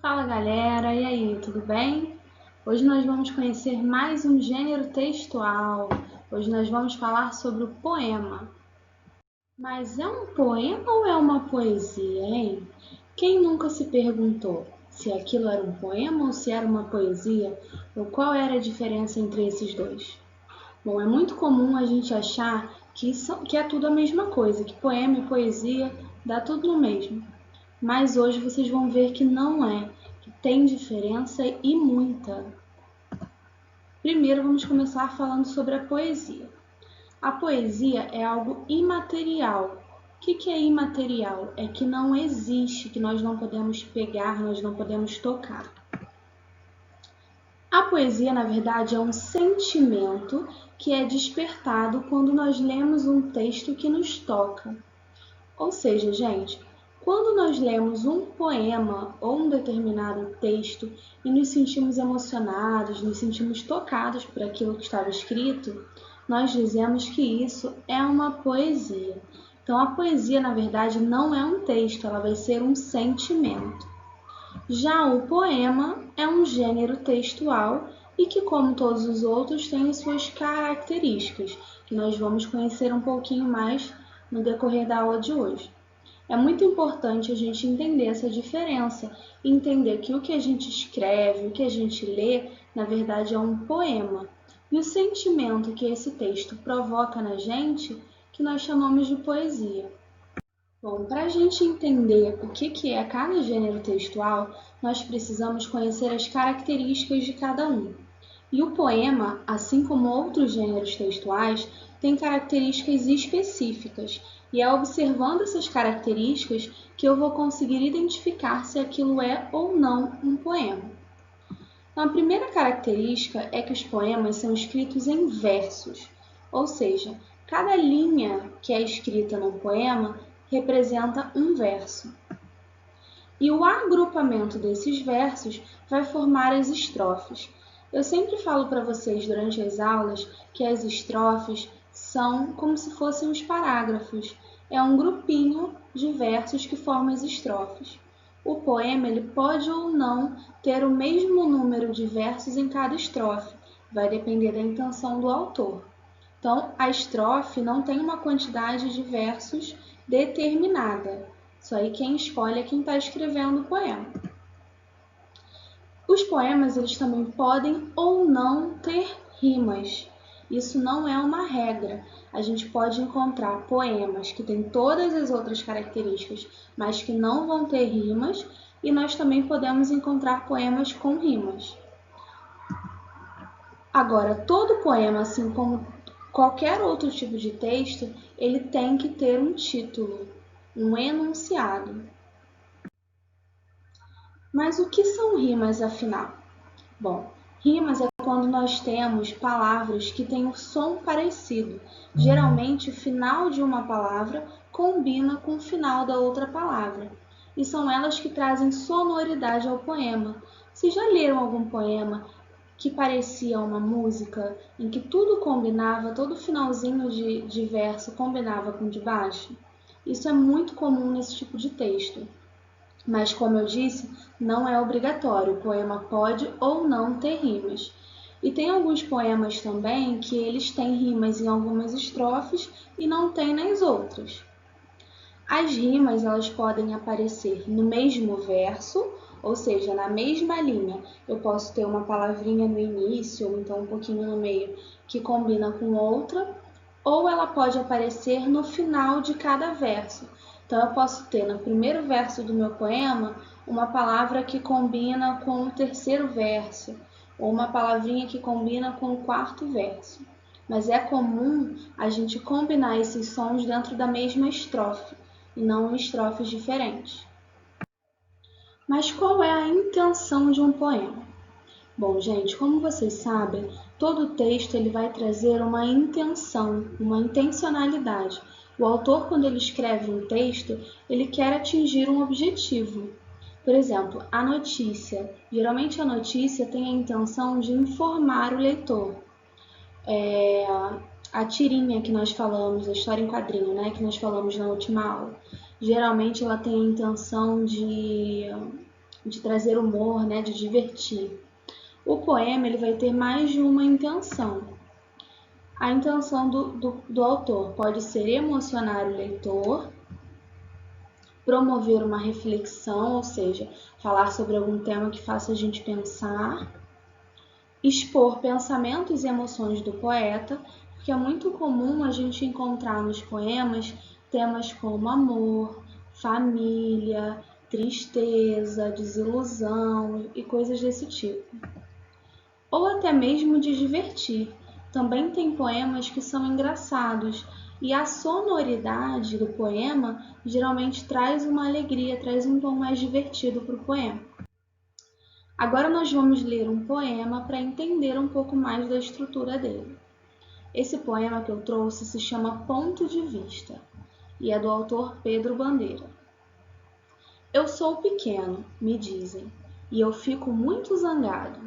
Fala galera, e aí, tudo bem? Hoje nós vamos conhecer mais um gênero textual. Hoje nós vamos falar sobre o poema. Mas é um poema ou é uma poesia, hein? Quem nunca se perguntou se aquilo era um poema ou se era uma poesia, ou qual era a diferença entre esses dois? Bom, é muito comum a gente achar que é tudo a mesma coisa, que poema e poesia dá tudo no mesmo. Mas hoje vocês vão ver que não é, que tem diferença e muita. Primeiro vamos começar falando sobre a poesia. A poesia é algo imaterial. O que é imaterial? É que não existe, que nós não podemos pegar, nós não podemos tocar. A poesia, na verdade, é um sentimento que é despertado quando nós lemos um texto que nos toca. Ou seja, gente, quando nós lemos um poema ou um determinado texto e nos sentimos emocionados, nos sentimos tocados por aquilo que estava escrito, nós dizemos que isso é uma poesia. Então, a poesia, na verdade, não é um texto, ela vai ser um sentimento. Já o poema é um gênero textual e que, como todos os outros, tem as suas características, que nós vamos conhecer um pouquinho mais no decorrer da aula de hoje. É muito importante a gente entender essa diferença, entender que o que a gente escreve, o que a gente lê, na verdade é um poema. E o sentimento que esse texto provoca na gente, que nós chamamos de poesia. Bom, para a gente entender o que é cada gênero textual, nós precisamos conhecer as características de cada um. E o poema, assim como outros gêneros textuais, tem características específicas, e é observando essas características que eu vou conseguir identificar se aquilo é ou não um poema. Então, a primeira característica é que os poemas são escritos em versos, ou seja, cada linha que é escrita num poema representa um verso. E o agrupamento desses versos vai formar as estrofes. Eu sempre falo para vocês durante as aulas que as estrofes são como se fossem os parágrafos. É um grupinho de versos que formam as estrofes. O poema ele pode ou não ter o mesmo número de versos em cada estrofe, vai depender da intenção do autor. Então, a estrofe não tem uma quantidade de versos determinada. Isso aí quem escolhe é quem está escrevendo o poema. Os poemas eles também podem ou não ter rimas. Isso não é uma regra. A gente pode encontrar poemas que têm todas as outras características, mas que não vão ter rimas, e nós também podemos encontrar poemas com rimas. Agora, todo poema, assim como qualquer outro tipo de texto, ele tem que ter um título, um enunciado. Mas o que são rimas, afinal? Bom, rimas é quando nós temos palavras que têm um som parecido. Geralmente, o final de uma palavra combina com o final da outra palavra. E são elas que trazem sonoridade ao poema. Vocês já leram algum poema que parecia uma música, em que tudo combinava, todo finalzinho de verso combinava com o de baixo? Isso é muito comum nesse tipo de texto. Mas, como eu disse, não é obrigatório. O poema pode ou não ter rimas. E tem alguns poemas também que eles têm rimas em algumas estrofes e não tem nas outras. As rimas elas podem aparecer no mesmo verso, ou seja, na mesma linha. Eu posso ter uma palavrinha no início ou então um pouquinho no meio que combina com outra, ou ela pode aparecer no final de cada verso. Então, eu posso ter no primeiro verso do meu poema uma palavra que combina com o terceiro verso, ou uma palavrinha que combina com o quarto verso. Mas é comum a gente combinar esses sons dentro da mesma estrofe, e não em estrofes diferentes. Mas qual é a intenção de um poema? Bom, gente, como vocês sabem, todo texto ele vai trazer uma intenção, uma intencionalidade. O autor, quando ele escreve um texto, ele quer atingir um objetivo. Por exemplo, a notícia. Geralmente a notícia tem a intenção de informar o leitor. A tirinha que nós falamos, a história em quadrinho, né, que nós falamos na última aula, geralmente ela tem a intenção de de trazer humor, né, de divertir. O poema ele vai ter mais de uma intenção. A intenção do autor pode ser emocionar o leitor, promover uma reflexão, ou seja, falar sobre algum tema que faça a gente pensar, expor pensamentos e emoções do poeta, porque é muito comum a gente encontrar nos poemas temas como amor, família, tristeza, desilusão e coisas desse tipo. Ou até mesmo de divertir. Também tem poemas que são engraçados e a sonoridade do poema geralmente traz uma alegria, traz um tom mais divertido para o poema. Agora nós vamos ler um poema para entender um pouco mais da estrutura dele. Esse poema que eu trouxe se chama Ponto de Vista e é do autor Pedro Bandeira. Eu sou pequeno, me dizem, e eu fico muito zangado.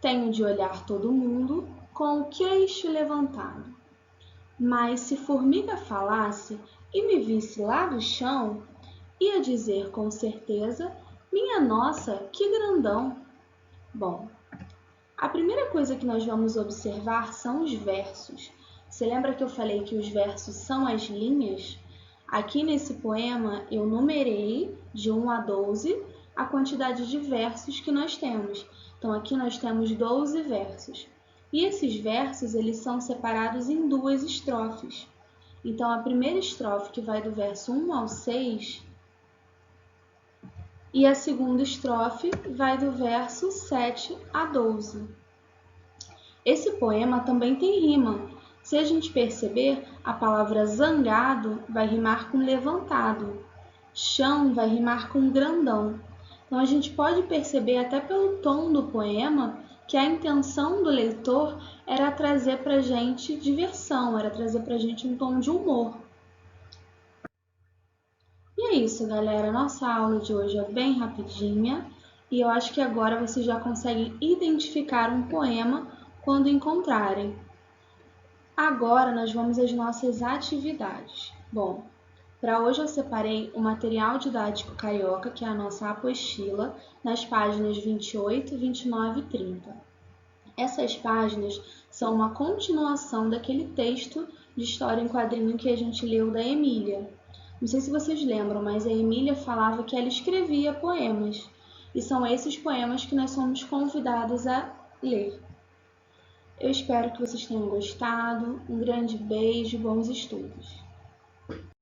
Tenho de olhar todo mundo com o queixo levantado. Mas se formiga falasse e me visse lá do chão, ia dizer com certeza, minha nossa, que grandão! Bom, a primeira coisa que nós vamos observar são os versos. Você lembra que eu falei que os versos são as linhas? Aqui nesse poema eu numerei de 1 a 12 a quantidade de versos que nós temos. Então aqui nós temos 12 versos. E esses versos eles são separados em duas estrofes. Então a primeira estrofe que vai do verso 1 ao 6 e a segunda estrofe vai do verso 7 a 12. Esse poema também tem rima. Se a gente perceber, a palavra zangado vai rimar com levantado, chão vai rimar com grandão. Então a gente pode perceber até pelo tom do poema que a intenção do leitor era trazer para a gente diversão, era trazer para a gente um tom de humor. E é isso, galera. Nossa aula de hoje é bem rapidinha e eu acho que agora vocês já conseguem identificar um poema quando encontrarem. Agora nós vamos às nossas atividades. Bom, para hoje eu separei o material didático carioca, que é a nossa apostila, nas páginas 28, 29 e 30. Essas páginas são uma continuação daquele texto de história em quadrinho que a gente leu da Emília. Não sei se vocês lembram, mas a Emília falava que ela escrevia poemas. E são esses poemas que nós somos convidados a ler. Eu espero que vocês tenham gostado. Um grande beijo, bons estudos!